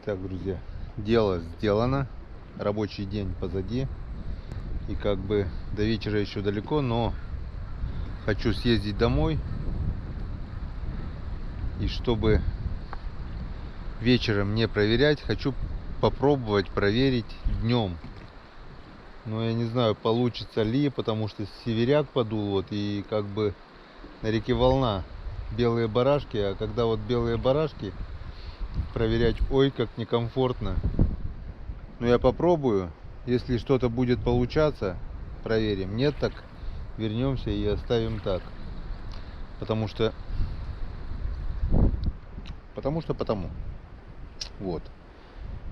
Итак, друзья, дело сделано, рабочий день позади, и как бы до вечера еще далеко, но хочу съездить домой, и чтобы вечером не проверять, хочу попробовать проверить днем. Но я не знаю, получится ли, потому что северяк подул, вот, и как бы на реке волна, белые барашки, а когда вот белые барашки, проверять ой как некомфортно. Но я попробую, если что-то будет получаться, проверим, нет, так вернемся и оставим так, потому вот.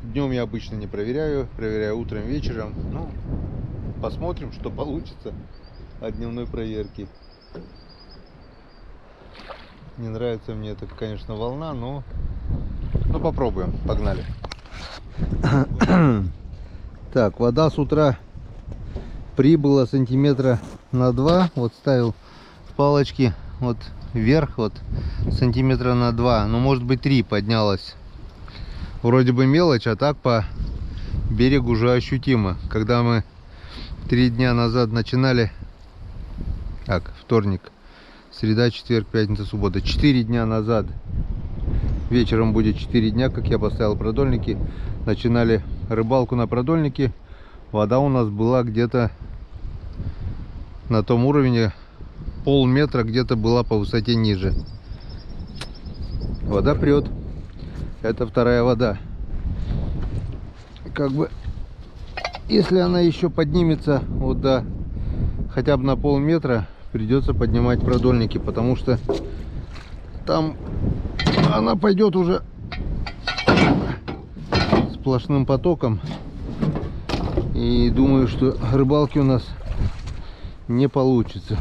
Днем я обычно не проверяю, проверяю утром, вечером. Ну, посмотрим, что получится от дневной проверки. Не нравится мне это, конечно, волна, но попробуем. Погнали. Так, вода с утра прибыла сантиметра на 2. Вот ставил палочки вот вверх, вот сантиметра на 2, ну может быть 3 поднялась. Вроде бы мелочь, а так по берегу уже ощутимо. Когда мы 3 дня назад начинали, так, вторник, среда, четверг, пятница, суббота, 4 дня назад, вечером будет 4 дня, как я поставил продольники, начинали рыбалку на продольнике, вода у нас была где-то на том уровне, полметра где-то была по высоте ниже. Вода прет. Это вторая вода. Как бы, если она еще поднимется вот до хотя бы на полметра, придется поднимать продольники, потому что там она пойдет уже сплошным потоком. И думаю, что рыбалки у нас не получится.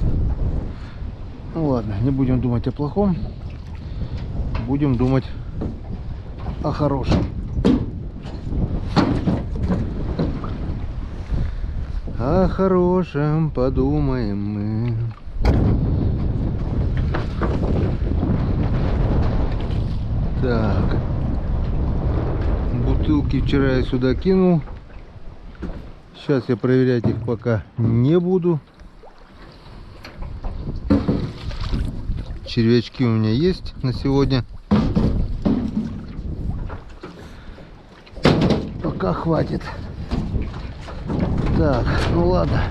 Ну ладно, не будем думать о плохом, будем думать о хорошем. О хорошем подумаем мы. Так, бутылки вчера я сюда кинул. Сейчас я проверять их пока не буду. Червячки у меня есть на сегодня. Пока хватит. Так, ну ладно.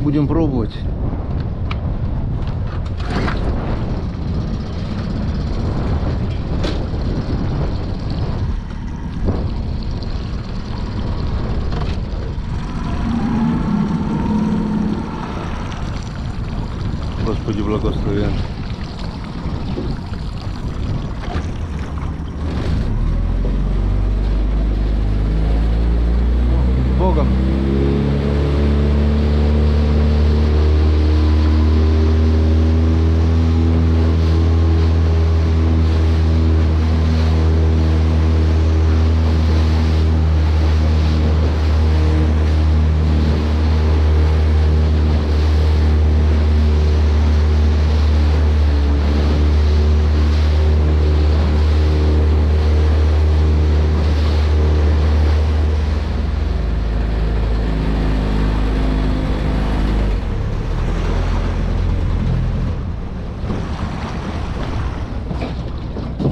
Будем пробовать. Господи благословен. Богом.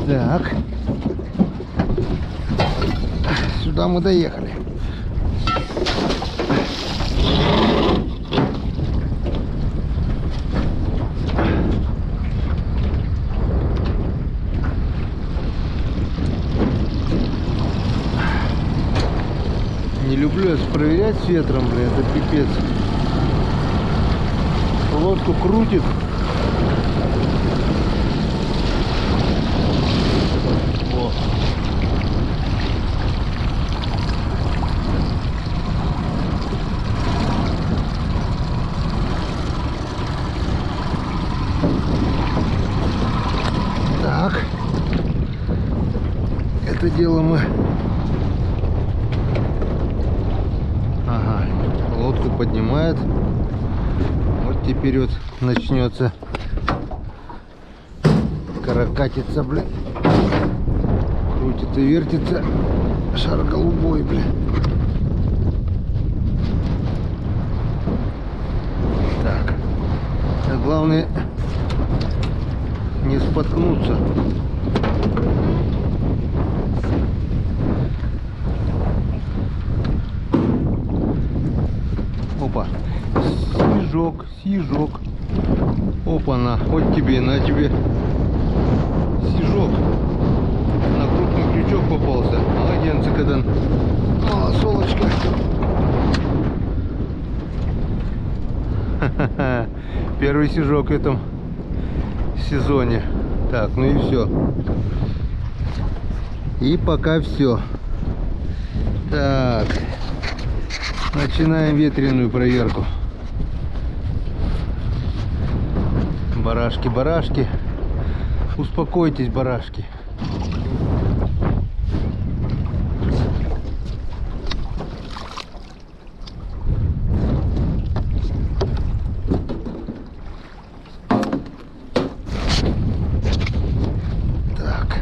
Так, сюда мы доехали. Не люблю я проверять с ветром, блин, это пипец. Лодку крутит. Так, это дело мы, ага, лодку поднимает. Вот теперь вот начнется каракатица, блин. Крутится, вертится. Шар голубой, блин. Так. А главное не споткнуться. Опа. Снежок, снежок. Опа-на. Вот тебе, на тебе. Снежок. На крупный крючок попался. Молодец, Кадан. Малосолочка. Ха-ха-ха. Первый снежок в этом сезоне. Так, ну и все. И пока все. Так. Начинаем ветреную проверку. Барашки, барашки. Успокойтесь, барашки. Так.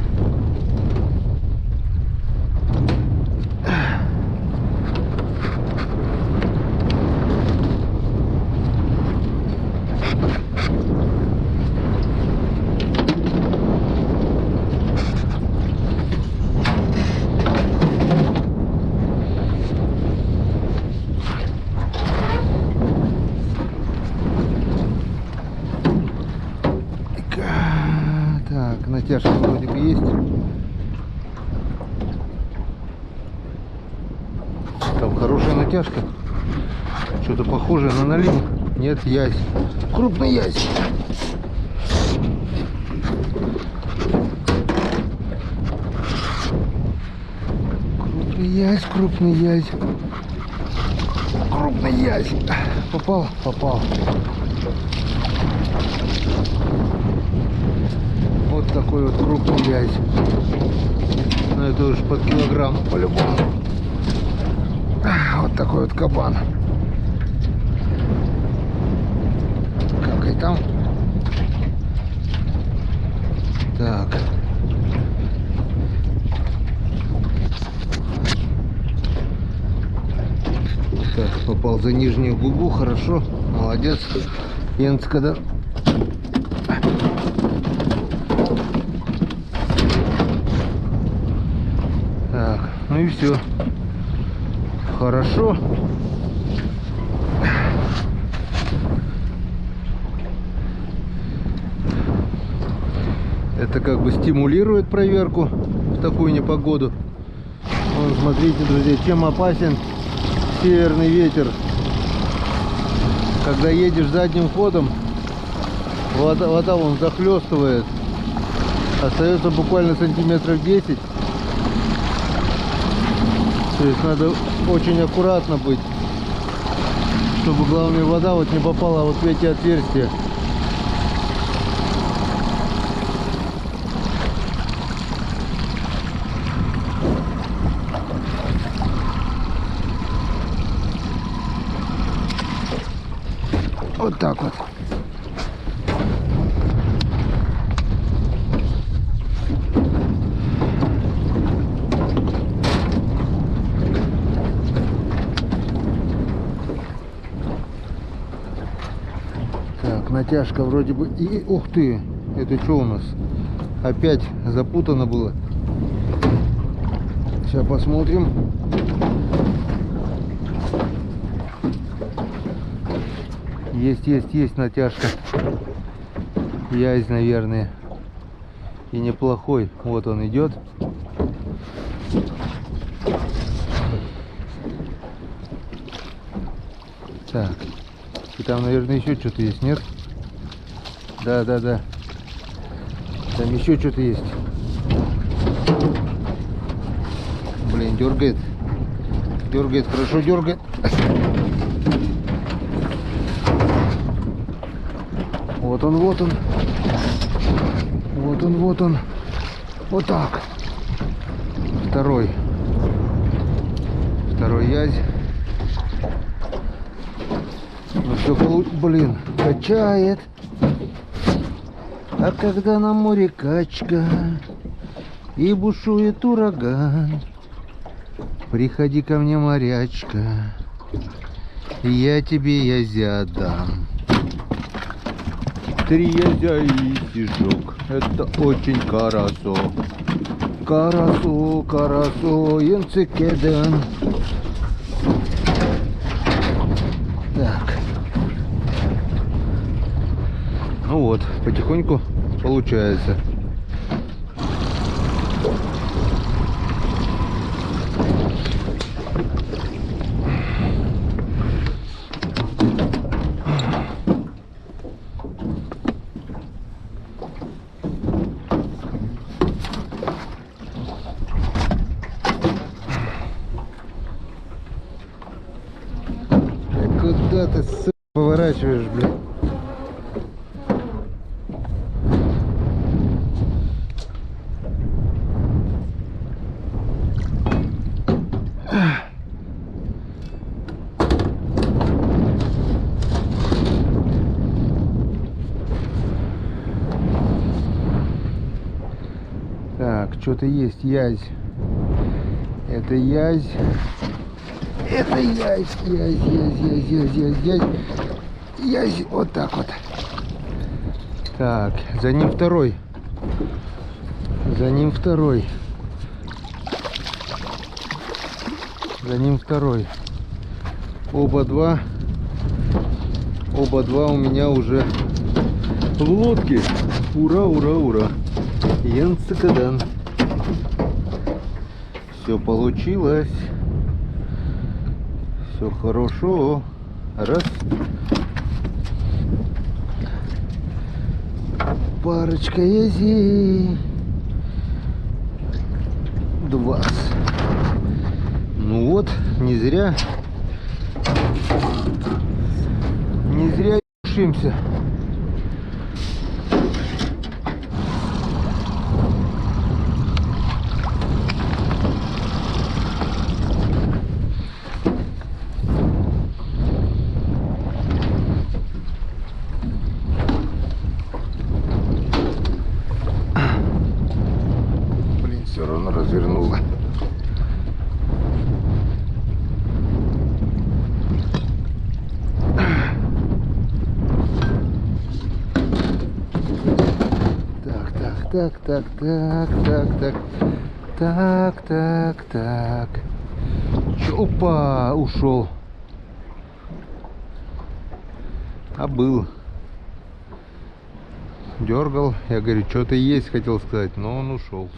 Так, натяжка вроде бы есть. Там хорошая натяжка. Что-то похожее на налим. Нет, язь. Крупный язь. Крупный язь, крупный язь. Крупный язь. Попал? Попал. Вот такой вот крупный язь. Ну это уж под килограмм по-любому. Вот такой вот кабан. Какай там. Так. Так, попал за нижнюю губу, хорошо. Молодец. Янцкада. Так, ну и все. Хорошо. Это как бы стимулирует проверку в такую непогоду. Вон, смотрите, друзья, чем опасен северный ветер. Когда едешь задним ходом, вода вон захлестывает. Остается буквально сантиметров 10. То есть надо очень аккуратно быть, чтобы главное вода вот не попала вот в эти отверстия. Вот так вот. Так, натяжка вроде бы. И ух ты, это что у нас? Опять запутано было. Сейчас посмотрим. Есть натяжка. Язь, наверное. И неплохой. Вот он идет. Так. И там, наверное, еще что-то есть, нет? Да. Там еще что-то есть. Блин, дергает. Дергает, хорошо дергает. Вот он. Вот он. Вот так. Второй язь. Ну все блин, качает. А когда на море качка, И бушует ураган. Приходи ко мне, морячка, я тебе язя отдам. 3 язя и стишок, это очень хорошо. Хорошо, хорошо, янцикеден. Так. Ну вот, потихоньку получается. Куда ты, сука, поворачиваешь, блядь? Так, что-то есть язь. Это язь. Это язь, язь, вот так вот. Так, за ним второй. За ним второй. За ним второй. Оба два у меня уже в лодке. Ура, ура, ура. Янцикадан. Все получилось. Все хорошо. Раз. Парочка язей. 2. Ну вот, не зря ешимся. Все равно развернула. Так. Опа, ушел. А был. Дергал. Я говорю, что-то есть, хотел сказать, но он ушел.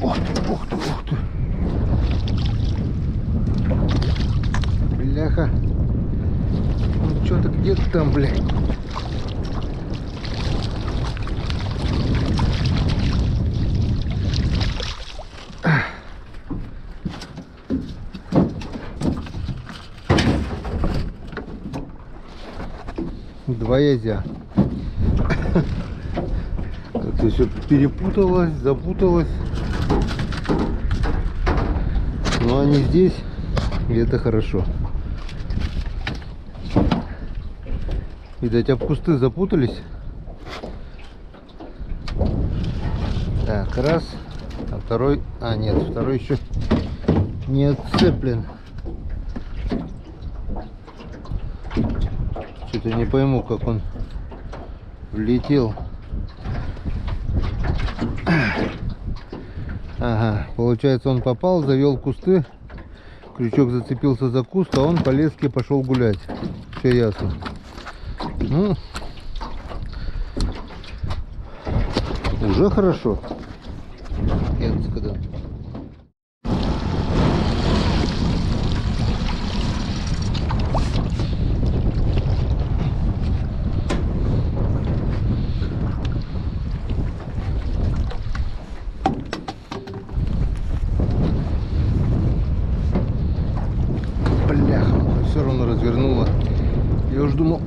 Ух ты. Бляха. Ну что-то где-то там, блядь. Два язя. Как-то все перепуталось, запуталось. Но они здесь, и это хорошо. Видать, об кусты запутались. Так, раз. А второй... А, нет, второй еще не отцеплен. Что-то не пойму, как он влетел. Ага, получается, он попал, завел кусты, крючок зацепился за куст, а он по леске пошел гулять. Все ясно. Ну, уже хорошо. уж думал,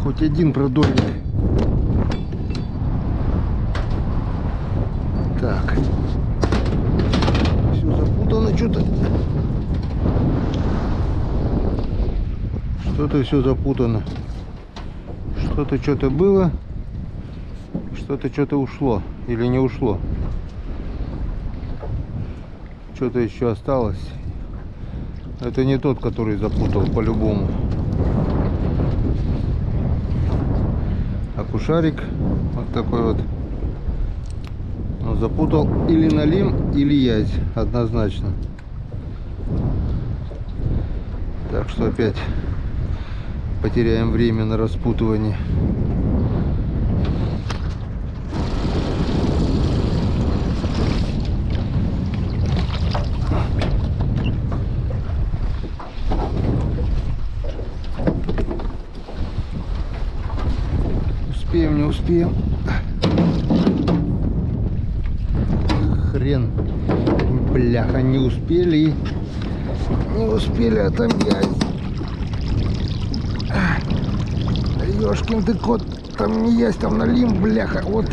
хоть один продольник. Так. Все запутано что-то. Что-то все запутано. Что-то было. Что-то ушло. Или не ушло. Что-то еще осталось. Это не тот, который запутал по-любому. Акушарик. Вот такой вот. Он запутал или налим, или язь. Однозначно. Так что опять потеряем время на распутывание. Успеем, не успеем. Хрен. Бляха, не успели. Не успели, а там язь. Ёшкин ты кот, там не есть, там налим, бляха, вот.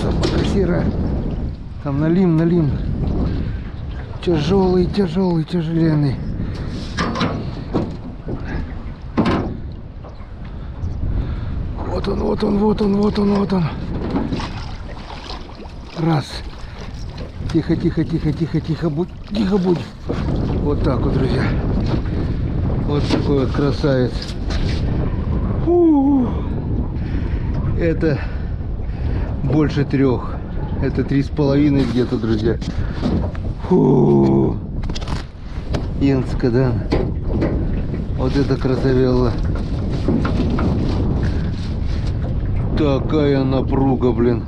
Собака серая. Там налим. Тяжелый, тяжеленный. Вот он. Раз. Тихо, будь. Вот так вот, друзья. Вот такой вот красавец. Это больше 3. Это 3,5 где-то, друзья. Енскадан. Вот это красавелла. Такая напруга, блин.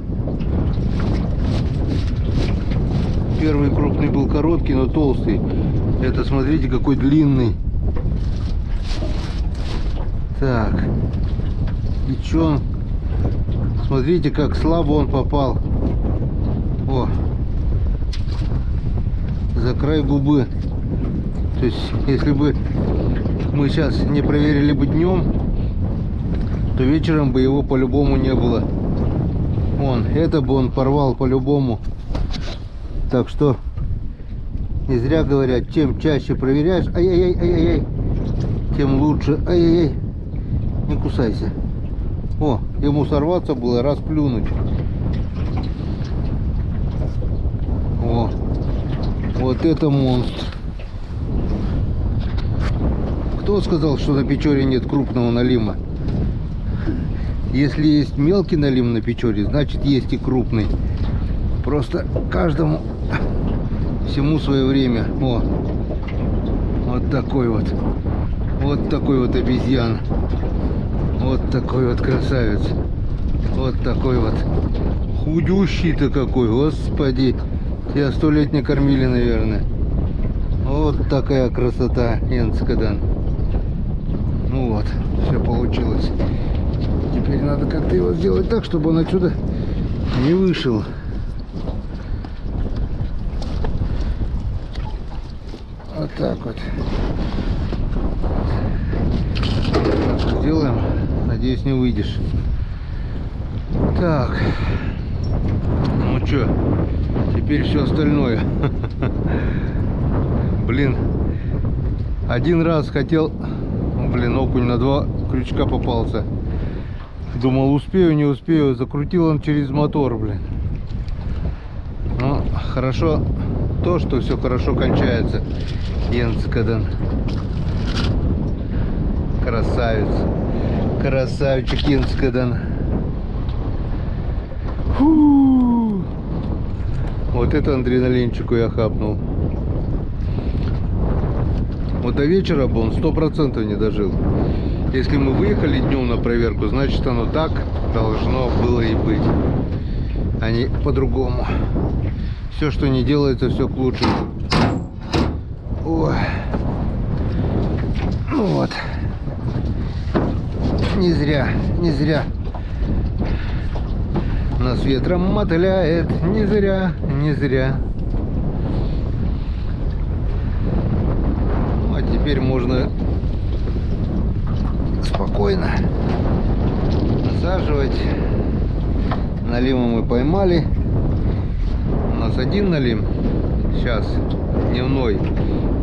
Первый крупный был короткий, но толстый. Это, смотрите, какой длинный. Так. И чё он? Смотрите, как слабо он попал. О. За край губы. То есть, если бы мы сейчас не проверили бы днем, то вечером бы его по-любому не было. Вон, это бы он порвал по-любому. Так что не зря говорят, чем чаще проверяешь, ай-яй-яй, тем лучше. Ай-яй-яй, не кусайся. О, ему сорваться было, раз плюнуть. О, вот это монстр. Кто сказал, что на Печоре нет крупного налима? Если есть мелкий налим на Печоре, значит есть и крупный. Просто каждому всему свое время. О, вот такой вот. Вот такой вот обезьян. Вот такой вот красавец. Вот такой вот. Худющий-то какой, господи. Тебя 100 лет не кормили, наверное. Вот такая красота, Енскадан. Ну вот, все получилось. Теперь надо как-то его сделать так, чтобы он отсюда не вышел. Вот так вот. Сделаем. Надеюсь, не выйдешь. Так. Ну что, теперь все остальное. Блин. Один раз хотел... Блин, окунь на 2 крючка попался. Думал, успею, не успею. Закрутил он через мотор, блин. Ну, хорошо то, что все хорошо кончается. Енскадан. Красавец. Красавчик Енскадан. Вот это адреналинчику я хапнул. Вот до вечера бы он 100% не дожил. Если мы выехали днем на проверку, значит оно так должно было и быть, а не по-другому. Все, что не делается, все к лучшему. Ой. Ну вот. Не зря нас ветром мотыляет. Не зря. теперь можно спокойно насаживать. Налима мы поймали. У нас один налим сейчас дневной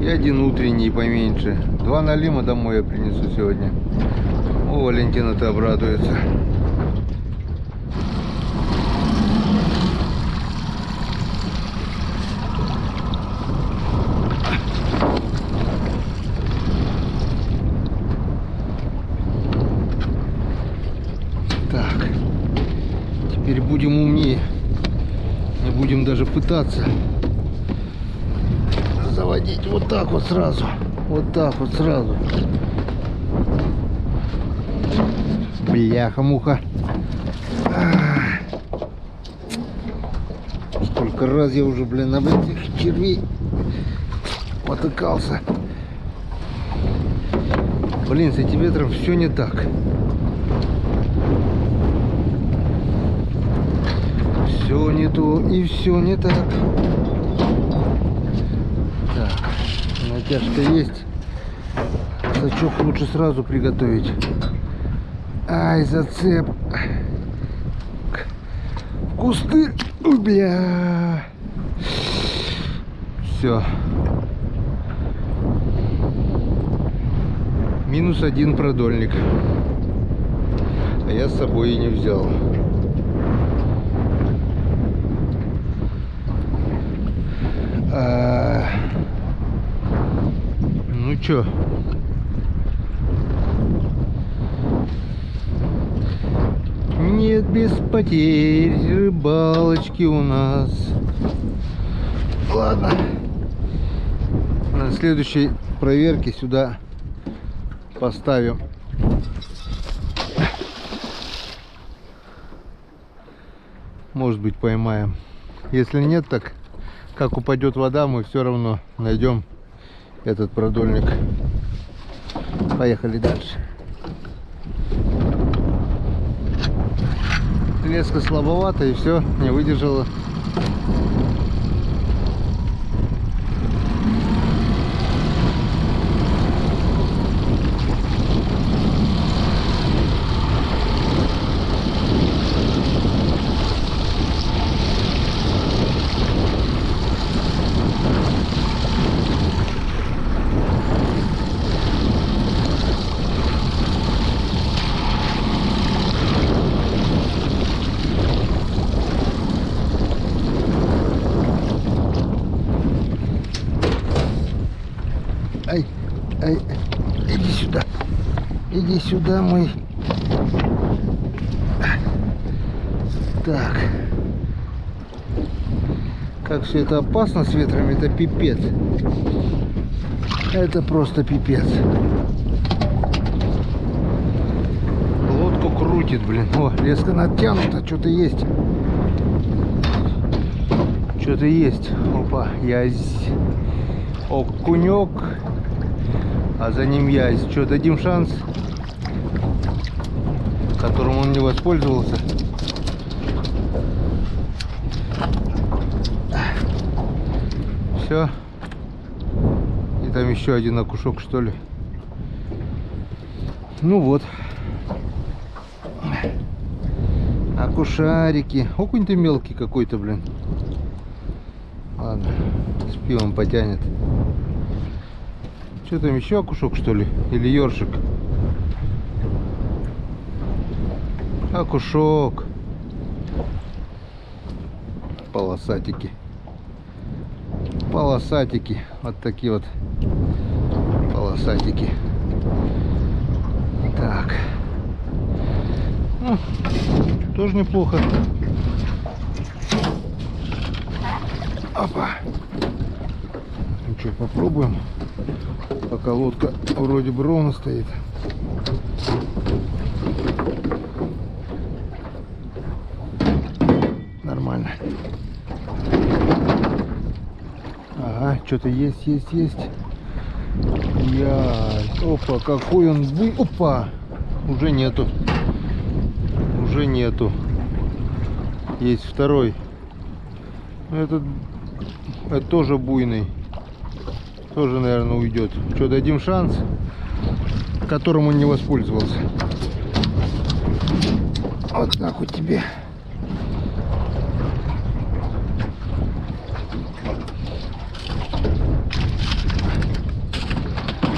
и один утренний поменьше. 2 налима домой я принесу сегодня. О, Валентина-то обрадуется. Так, теперь будем умнее. Не будем даже пытаться заводить вот так вот сразу. Вот так вот сразу. Бляха-муха. Сколько раз я уже, блин, об этих червей потыкался. Блин, с этим ветром все не так. Все не то и все не так. Так, натяжка есть. Сачок лучше сразу приготовить. Ай, зацеп. В кусты. Бля. Все. -1 продольник. А я с собой и не взял. Ну чё? Нет без потерь рыбалочки у нас. Ладно. На следующей проверке сюда поставим. Может быть, поймаем. Если нет, так как упадет вода, мы все равно найдем этот продольник. Поехали дальше. Леска слабовата и все, не выдержала. Ай, ай, иди сюда. Иди сюда, мой. Так. Как все это опасно с ветрами, это пипец. Это просто пипец. Лодку крутит, блин. О, леска натянута, что-то есть. Что-то есть. Опа, язь. Окунек. А за ним язь. Что, дадим шанс, которым он не воспользовался. Все. И там еще один окушок, что ли. Ну вот. Окушарики. Окунь-то мелкий какой-то, блин. Ладно. С пивом потянет. Что там, еще окушок, что ли? Или ёршик? Окушок. Полосатики. Полосатики. Вот такие вот полосатики. Так. Ну, тоже неплохо. Опа. Ну что, попробуем. Пока лодка вроде бы ровно стоит. Нормально. Ага, что-то есть. Опа, какой он был. Опа! Уже нету. Есть второй. Это тоже буйный. тоже, наверное, уйдет. Что, дадим шанс, которым он не воспользовался. Вот так вот тебе.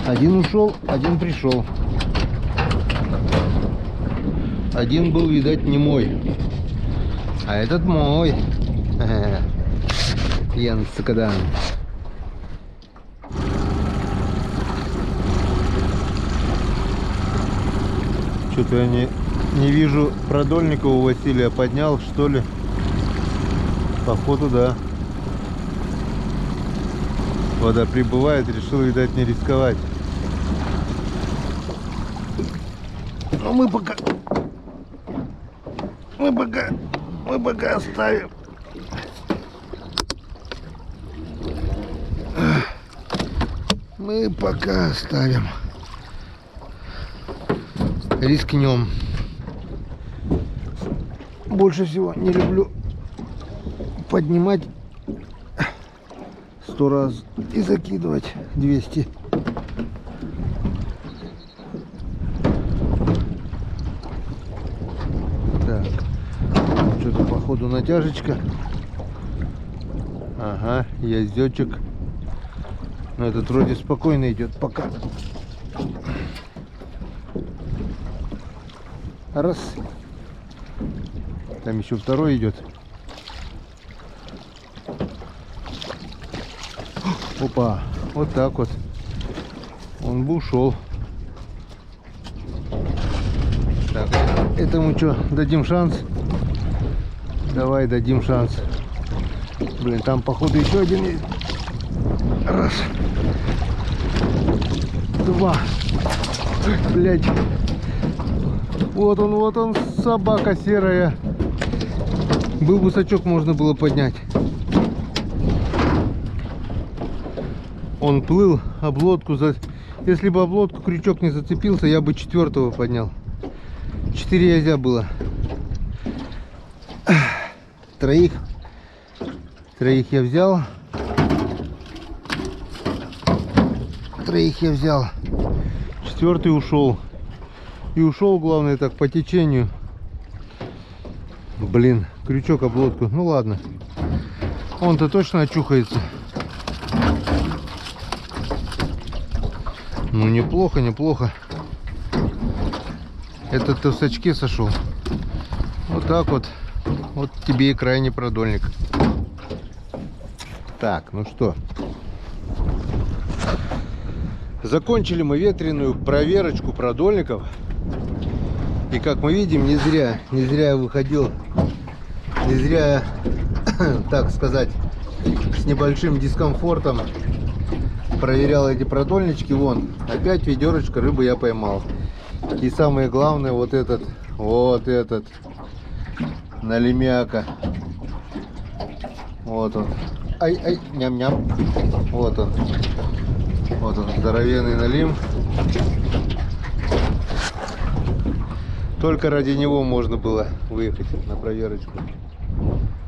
Один ушел, один пришел. Один был, видать, не мой. А этот мой. Ян Сакадан. Что-то я не вижу продольника у Василия. Поднял, что ли? Походу, да. Вода прибывает, решил, видать, не рисковать. Но мы пока оставим. Мы пока оставим. Рискнем. Больше всего не люблю поднимать 100 раз и закидывать 200. Так, что-то походу натяжечка. Ага, яздечек. Но этот вроде спокойно идет пока. Раз. Там еще второй идет. Опа, вот так вот. Он бы ушел. Так, этому что, дадим шанс? Давай дадим шанс. Блин, там походу еще один есть. Раз. Два. Блять. Вот он, собака серая. Был бы сачок, можно было поднять. Он плыл, об лодку. Если бы об лодку крючок не зацепился, я бы 4-го поднял. 4 язя было. Троих я взял. Троих я взял. 4-й ушел. И ушел, главное, так по течению. Блин, крючок об лодку. Ну ладно. Он-то точно очухается. Ну неплохо, неплохо. Этот-то в сачке сошел. Вот так вот. Вот тебе и крайний продольник. Так, ну что. Закончили мы ветреную проверочку продольников. И как мы видим, не зря я выходил, не зря я, так сказать, с небольшим дискомфортом проверял эти продольнички. Вон, опять ведерочка рыбы я поймал. И самое главное, вот этот налимяка. Вот он. Ай, ням-ням. Вот он, здоровенный налим. Только ради него можно было выехать на проверочку.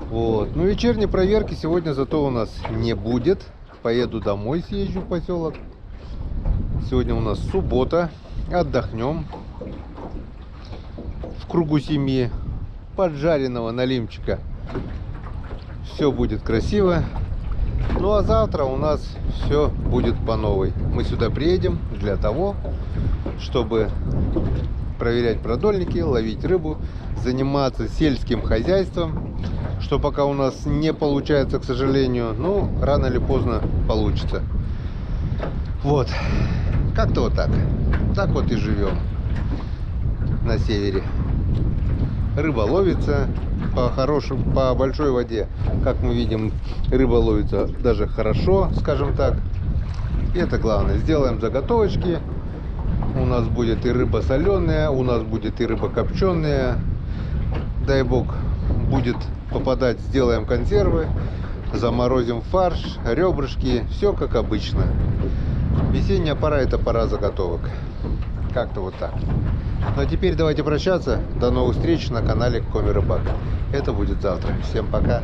Вот. Ну, вечерней проверки сегодня зато у нас не будет. Поеду домой, съезжу в поселок. Сегодня у нас суббота. Отдохнем в кругу семьи. Поджаренного налимчика. Все будет красиво. Ну а завтра у нас все будет по новой. Мы сюда приедем для того, чтобы проверять продольники, ловить рыбу, заниматься сельским хозяйством, что пока у нас не получается, к сожалению, ну, рано или поздно получится. Вот, как-то вот так. Так вот и живем на севере. Рыба ловится по большой воде. Как мы видим, рыба ловится даже хорошо, скажем так. И это главное. Сделаем заготовочки. У нас будет и рыба соленая, у нас будет и рыба копченая. Дай бог, будет попадать, сделаем консервы, заморозим фарш, ребрышки, все как обычно. Весенняя пора — это пора заготовок. Как-то вот так. Ну а теперь давайте прощаться. До новых встреч на канале Коми Рыбак. Это будет завтра. Всем пока.